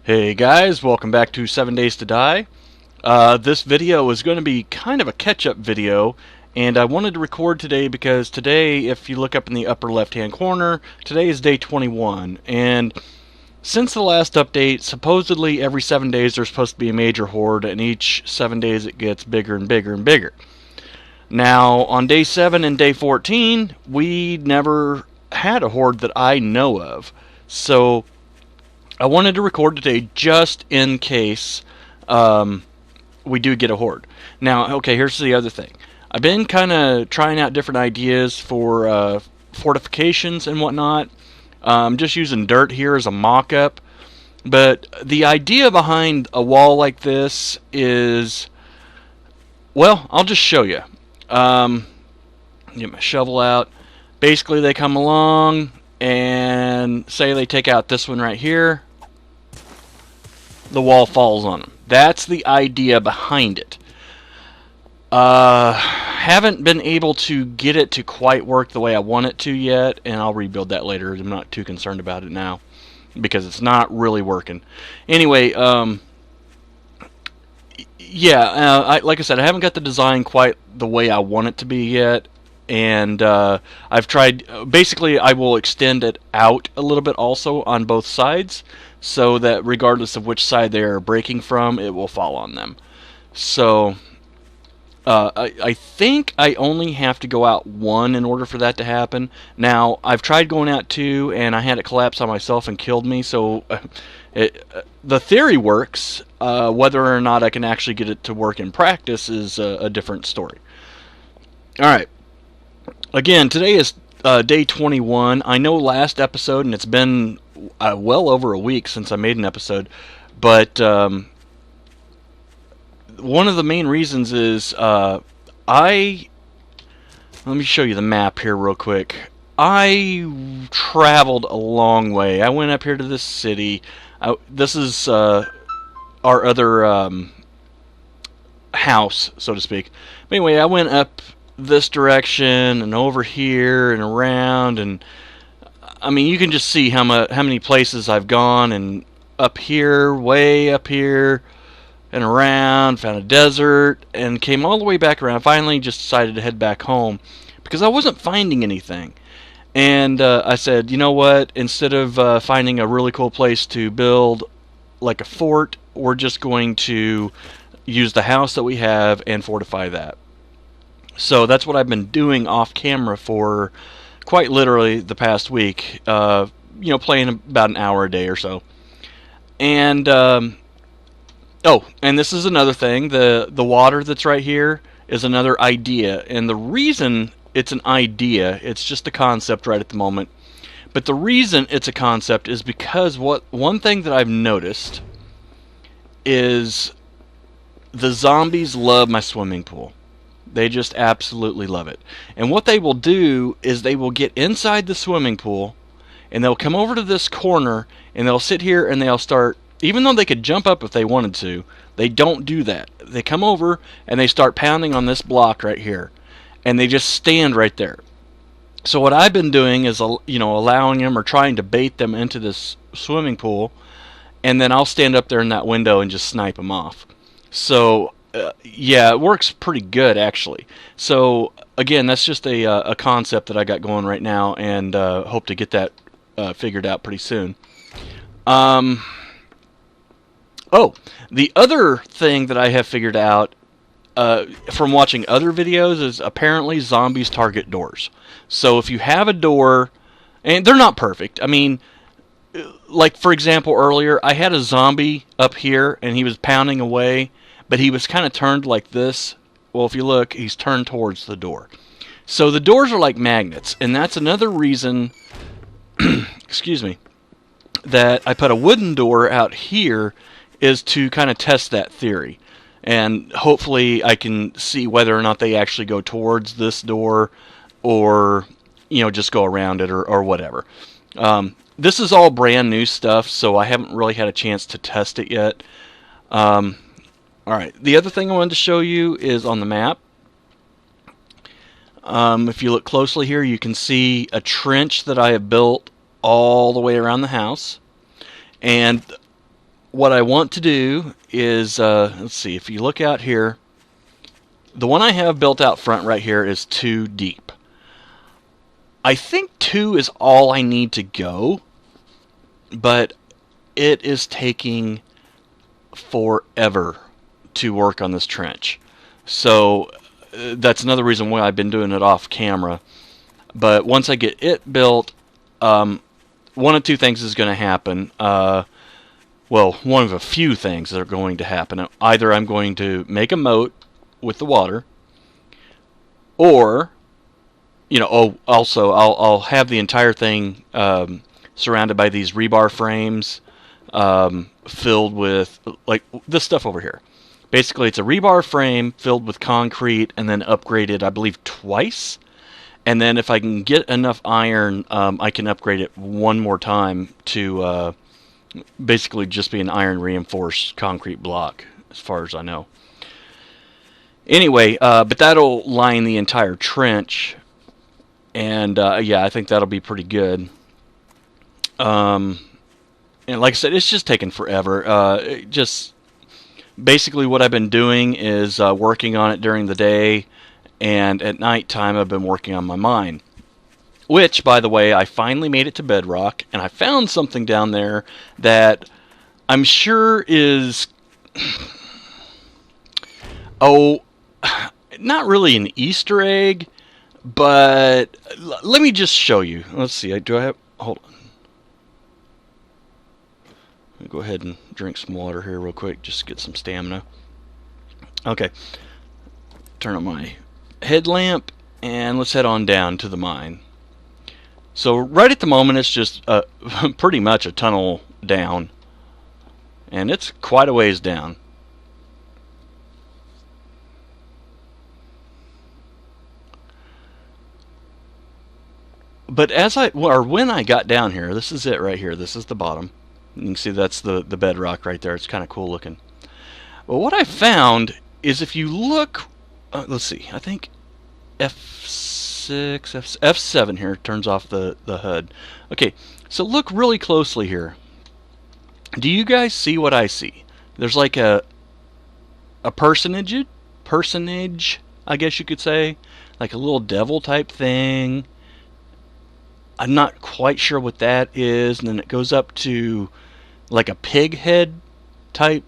Hey guys, welcome back to 7 Days to Die. This video is going to be kind of a catch-up video, and I wanted to record today because today, if you look up in the upper left-hand corner, today is day 21, and since the last update, supposedly every 7 days there's supposed to be a major horde, and each 7 days it gets bigger and bigger and bigger. Now, on day 7 and day 14, we never had a horde that I know of, so I wanted to record today just in case we do get a horde. Now, okay, here's the other thing. I've been kind of trying out different ideas for fortifications and whatnot. I'm just using dirt here as a mock-up. But the idea behind a wall like this is, well, I'll just show you. Get my shovel out. Basically, they come along and say they take out this one right here. The wall falls on them. That's the idea behind it. Haven't been able to get it to quite work the way I want it to yet, and I'll rebuild that later. I'm not too concerned about it now because it's not really working. Anyway, yeah, like I said, I haven't got the design quite the way I want it to be yet, and I've tried. Basically, I will extend it out a little bit also on both sides, so that regardless of which side they are breaking from, it will fall on them. So I think I only have to go out one in order for that to happen. Now, I've tried going out two, and I had it collapse on myself and killed me, so the theory works. Whether or not I can actually get it to work in practice is a different story. Alright, again, today is day 21. I know last episode, and it's been well over a week since I made an episode, but one of the main reasons is let me show you the map here real quick. I traveled a long way. I went up here to this city. This is our other house, so to speak. But anyway, I went up this direction and over here and around, and I mean, you can just see how many places I've gone, and up here, way up here, and around, found a desert, and came all the way back around. Finally just decided to head back home because I wasn't finding anything. And I said, you know what, instead of finding a really cool place to build like a fort, we're just going to use the house that we have and fortify that. So that's what I've been doing off camera for quite literally the past week, playing about an hour a day or so. And oh, and this is another thing. The water that's right here is another idea, and the reason it's an idea, it's just a concept right at the moment, but the reason it's a concept is because one thing that I've noticed is the zombies love my swimming pool. They just absolutely love it. And what they will do is they will get inside the swimming pool, and they'll come over to this corner, and they'll sit here, and they'll start, even though they could jump up if they wanted to, they don't do that. They come over, and they start pounding on this block right here, and they just stand right there. So what I've been doing is, allowing them or trying to bait them into this swimming pool, and then I'll stand up there in that window and just snipe them off. So yeah, it works pretty good actually. So again, that's just a concept that I got going right now, and hope to get that figured out pretty soon. Oh, the other thing that I have figured out from watching other videos is apparently zombies target doors. So if you have a door, and they're not perfect. I mean, like for example, earlier I had a zombie up here, and he was pounding away, but he was kind of turned like this. Well, if you look, he's turned towards the door. So the doors are like magnets, and that's another reason, excuse me, that I put a wooden door out here, is to kind of test that theory. And hopefully I can see whether or not they actually go towards this door, or, just go around it, or whatever. This is all brand new stuff, so I haven't really had a chance to test it yet. Alright, the other thing I wanted to show you is on the map. If you look closely here, you can see a trench that I have built all the way around the house. And what I want to do is, let's see, if you look out here, the one I have built out front right here is 2 deep. I think 2 is all I need to go, but it is taking forever to work on this trench. So that's another reason why I've been doing it off camera. But once I get it built, one of 2 things is going to happen. Well, one of a few things that are going to happen. Either I'm going to make a moat with the water, or, you know, also I'll have the entire thing surrounded by these rebar frames, filled with, like, this stuff over here. Basically, it's a rebar frame filled with concrete and then upgraded, I believe, twice. And then if I can get enough iron, I can upgrade it one more time to basically just be an iron reinforced concrete block, as far as I know. Anyway, but that'll line the entire trench. And yeah, I think that'll be pretty good. And like I said, it's just taken forever. Just basically what I've been doing is working on it during the day, and at night time I've been working on my mine. Which, by the way, I finally made it to bedrock, and I found something down there that I'm sure is, oh, not really an Easter egg, but let me just show you. Let's see, do I have, hold on. Let me go ahead and drink some water here real quick, just to get some stamina. Okay, turn on my headlamp, and let's head on down to the mine. So right at the moment, it's just pretty much a tunnel down, and it's quite a ways down. But when I got down here, this is it right here. This is the bottom. You can see that's the bedrock right there. It's kind of cool looking. Well, what I found is if you look, let's see, I think F7 here turns off the HUD. Okay, so look really closely here. Do you guys see what I see? There's like a personage, I guess you could say, like a little devil type thing. I'm not quite sure what that is, and then it goes up to like a pig head type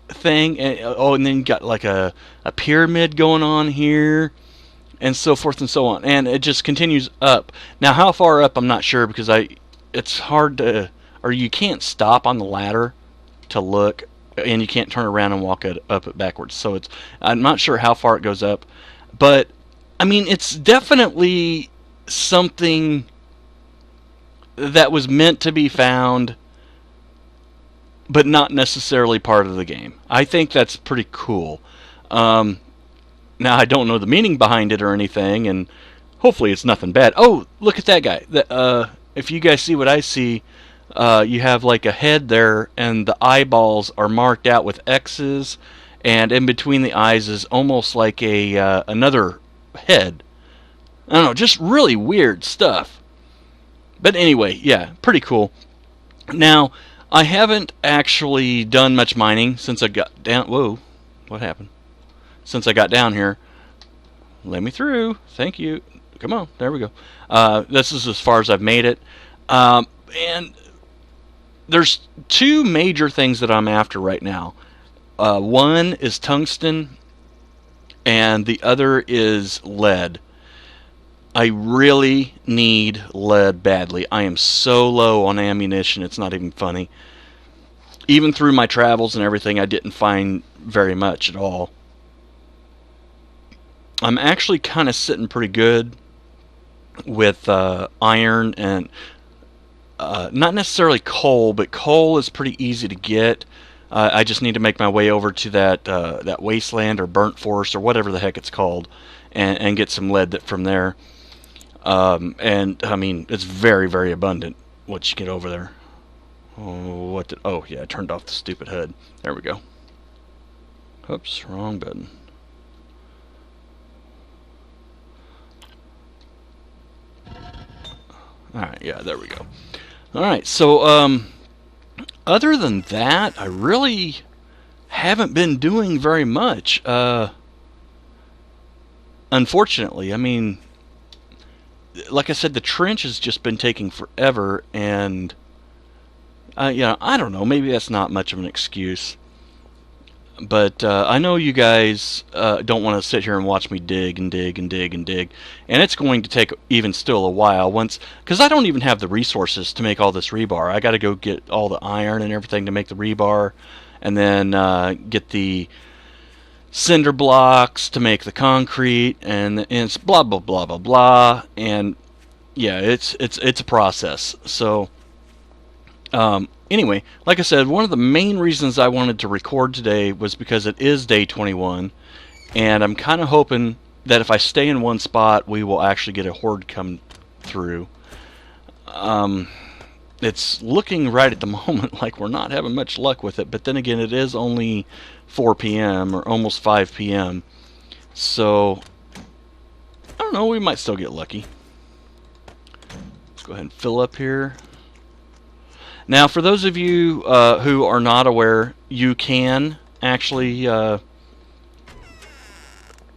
thing, and and then you got like a pyramid going on here, and so forth and so on, and it just continues up. Now, how far up, I'm not sure, because it's hard to, or you can't stop on the ladder to look, and you can't turn around and walk up it backwards. So I'm not sure how far it goes up, but I mean, it's definitely something that was meant to be found, but not necessarily part of the game. I think that's pretty cool. Now, I don't know the meaning behind it or anything, and hopefully it's nothing bad. Oh, look at that guy. If you guys see what I see, you have like a head there, and the eyeballs are marked out with X's, and in between the eyes is almost like another head. I don't know, just really weird stuff. But anyway, yeah, pretty cool. Now, I haven't actually done much mining since I got down. Whoa, what happened? Since I got down here. Let me through. Thank you. Come on, there we go. This is as far as I've made it. And there's 2 major things that I'm after right now. One is tungsten, and the other is lead. I really need lead badly. I am so low on ammunition, it's not even funny. Even through my travels and everything, I didn't find very much at all. I'm actually kind of sitting pretty good with iron and not necessarily coal, but coal is pretty easy to get. I just need to make my way over to that wasteland or burnt forest or whatever the heck it's called, and get some lead from there. And I mean, it's very, very abundant once you get over there. Oh yeah, I turned off the stupid HUD. There we go. Oops, wrong button. Alright, yeah, there we go. Alright, so Other than that, I really haven't been doing very much. Unfortunately, I mean, like I said, the trench has just been taking forever, and I don't know. Maybe that's not much of an excuse. But I know you guys don't want to sit here and watch me dig and dig and dig and dig, and it's going to take even still a while because I don't even have the resources to make all this rebar. I got to go get all the iron and everything to make the rebar, and then get the cinder blocks to make the concrete, and it's blah blah blah blah blah, and yeah, it's a process. So anyway, like I said, one of the main reasons I wanted to record today was because it is day 21, and I'm kind of hoping that if I stay in one spot, we will actually get a horde come through. It's looking right at the moment like we're not having much luck with it, but then again, it is only 4 p.m. or almost 5 p.m. So, I don't know, we might still get lucky. Let's go ahead and fill up here. Now, for those of you who are not aware, you can actually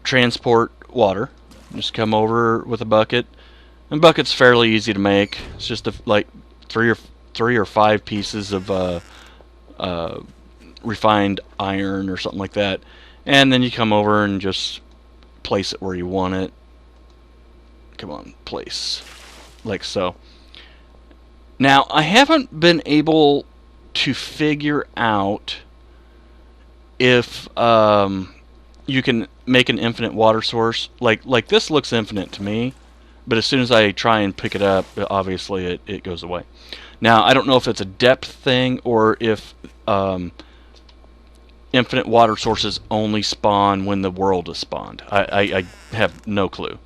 transport water. Just come over with a bucket. And bucket's fairly easy to make. It's just like three or five pieces of refined iron or something like that, and then you come over and just place it where you want it. Come on, place like so. Now, I haven't been able to figure out if you can make an infinite water source. Like this looks infinite to me, but as soon as I try and pick it up, obviously it goes away. Now, I don't know if it's a depth thing or if infinite water sources only spawn when the world is spawned. I have no clue.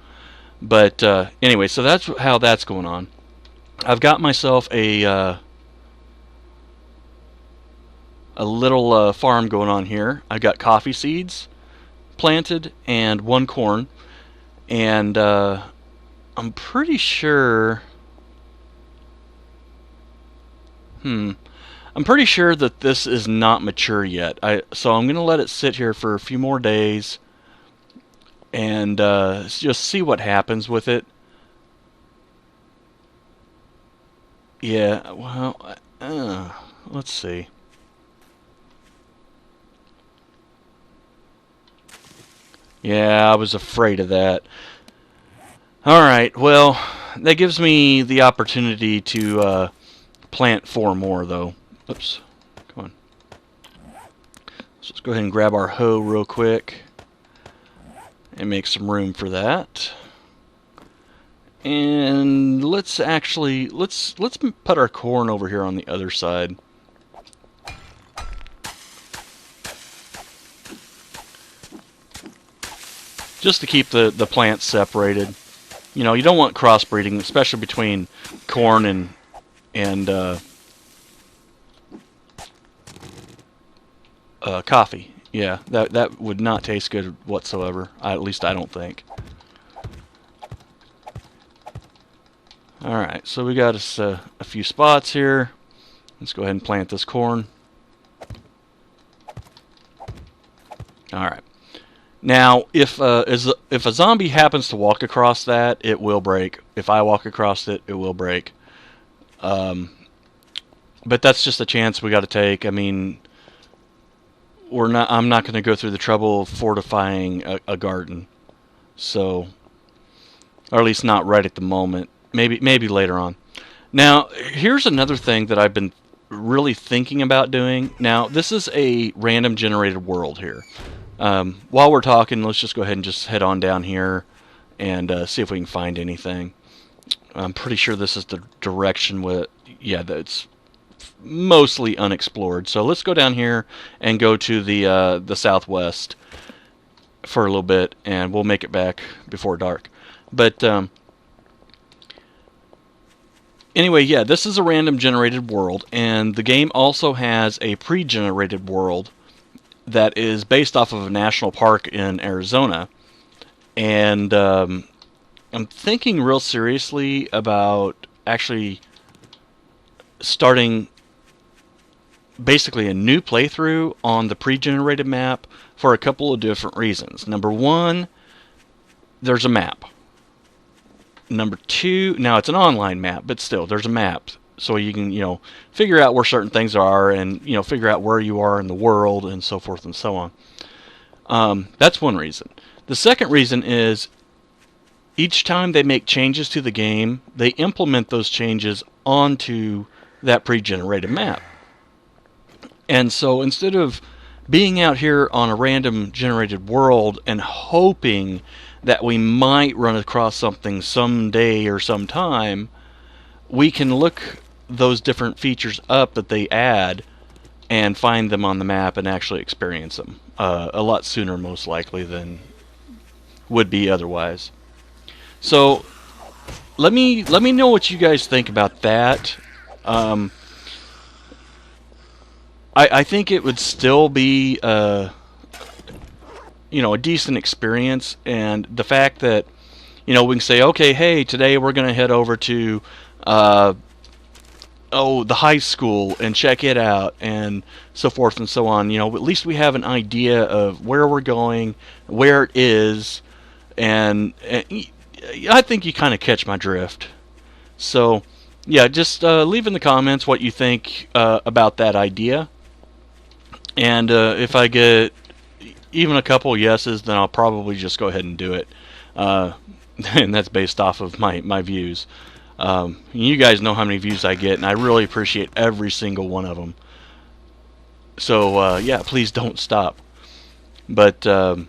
But anyway, so that's how that's going on. I've got myself a little farm going on here. I've got coffee seeds planted and one corn, and I'm pretty sure. I'm pretty sure that this is not mature yet. So I'm going to let it sit here for a few more days and just see what happens with it. Yeah, well, let's see. Yeah, I was afraid of that. Alright, well, that gives me the opportunity to plant 4 more, though. Oops, come on. So let's go ahead and grab our hoe real quick and make some room for that. And let's put our corn over here on the other side. Just to keep the plants separated. You know, you don't want crossbreeding, especially between corn and coffee. Yeah, that would not taste good whatsoever. At least I don't think. Alright, so we got us a few spots here. Let's go ahead and plant this corn. Alright. Now, if a zombie happens to walk across that, it will break. If I walk across it, it will break. But that's just a chance we got to take. I mean, I'm not going to go through the trouble of fortifying a garden. So, or at least not right at the moment. Maybe later on. Now, here's another thing that I've been really thinking about doing. Now, this is a random generated world here. While we're talking, let's just go ahead and just head on down here and see if we can find anything. I'm pretty sure this is the direction that's mostly unexplored. So let's go down here and go to the southwest for a little bit, and we'll make it back before dark. But anyway, yeah, this is a random generated world, and the game also has a pre-generated world that is based off of a national park in Arizona. And I'm thinking real seriously about actually starting basically a new playthrough on the pre-generated map for a couple of different reasons. Number one, there's a map. Number two, now it's an online map, but still, there's a map. So you can, figure out where certain things are and, figure out where you are in the world and so forth and so on. That's one reason. The second reason is each time they make changes to the game, they implement those changes onto that pre-generated map. And so instead of being out here on a random generated world and hoping that we might run across something someday or sometime, we can look those different features up that they add and find them on the map and actually experience them a lot sooner, most likely, than would be otherwise. So let me know what you guys think about that. I think it would still be a decent experience, and the fact that we can say, okay, hey, today we're going to head over to the high school and check it out and so forth and so on. At least we have an idea of where we're going, where it is, and I think you kind of catch my drift. So yeah, just leave in the comments what you think about that idea. And if I get even a couple yeses, then I'll probably just go ahead and do it. And that's based off of my views. You guys know how many views I get, and I really appreciate every single one of them. So, yeah, please don't stop. But I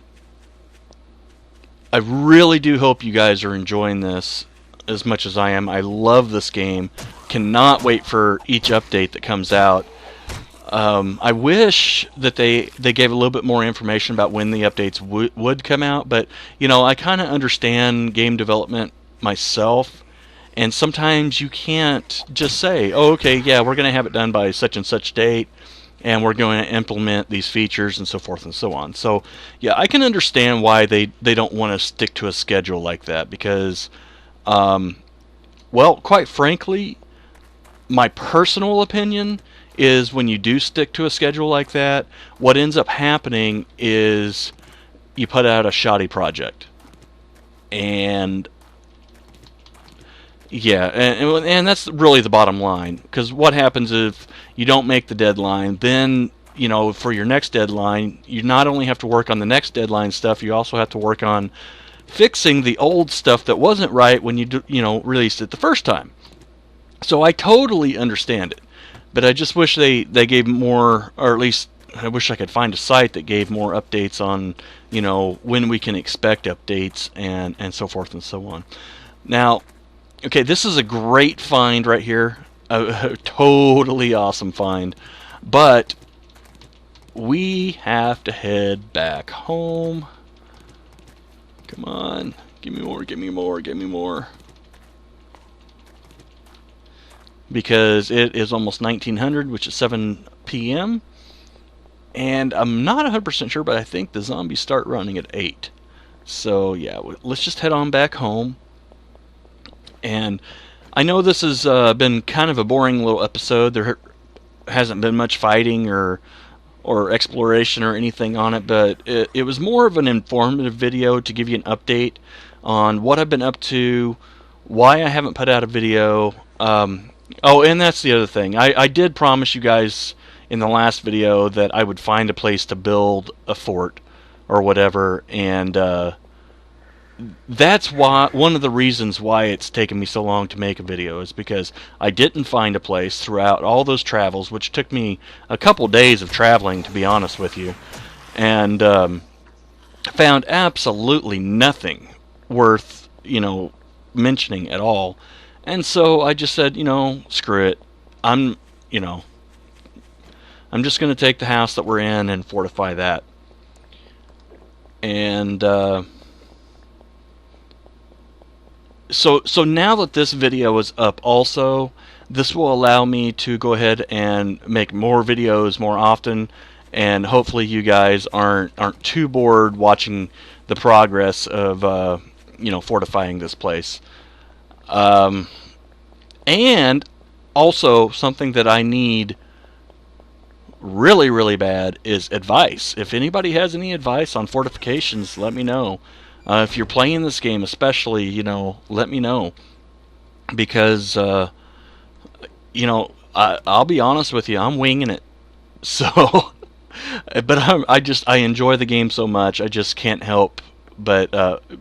really do hope you guys are enjoying this as much as I am. I love this game. Cannot wait for each update that comes out. I wish that they gave a little bit more information about when the updates would come out, but I kind of understand game development myself, and sometimes you can't just say, oh, okay, yeah, we're going to have it done by such and such date, and we're going to implement these features and so forth and so on. So yeah, I can understand why they don't want to stick to a schedule like that, because well, quite frankly, my personal opinion is when you do stick to a schedule like that, what ends up happening is you put out a shoddy project. And yeah, and that's really the bottom line. Because what happens if you don't make the deadline, then, for your next deadline, you not only have to work on the next deadline stuff, you also have to work on fixing the old stuff that wasn't right when you released it the first time. So I totally understand it. But I just wish they gave more, or at least I wish I could find a site that gave more updates on, when we can expect updates and so forth and so on. Now, okay, this is a great find right here. A totally awesome find. But we have to head back home. Come on. Give me more, give me more, give me more. Because it is almost 1900, which is 7 p.m. And I'm not 100% sure, but I think the zombies start running at 8. So yeah, let's just head on back home. And I know this has been kind of a boring little episode. There hasn't been much fighting or exploration or anything on it, but it was more of an informative video to give you an update on what I've been up to, why I haven't put out a video. Oh, and that's the other thing. I did promise you guys in the last video that I would find a place to build a fort or whatever, and that's one of the reasons why it's taken me so long to make a video, is because I didn't find a place throughout all those travels, which took me a couple days of traveling, to be honest with you, and found absolutely nothing worth, mentioning at all. And so I just said, screw it. I'm just going to take the house that we're in and fortify that. And so now that this video is up also, this will allow me to go ahead and make more videos more often, and hopefully you guys aren't too bored watching the progress of fortifying this place. And also something that I need really, really bad is advice. If anybody has any advice on fortifications, let me know. If you're playing this game, especially, let me know because I'll be honest with you, I'm winging it. So, but I enjoy the game so much, I just can't help but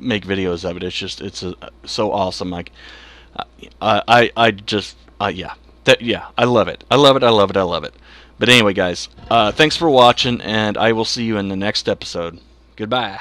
make videos of it. So awesome. Like, yeah, I love it. I love it. I love it. I love it. But anyway, guys, thanks for watching, and I will see you in the next episode. Goodbye.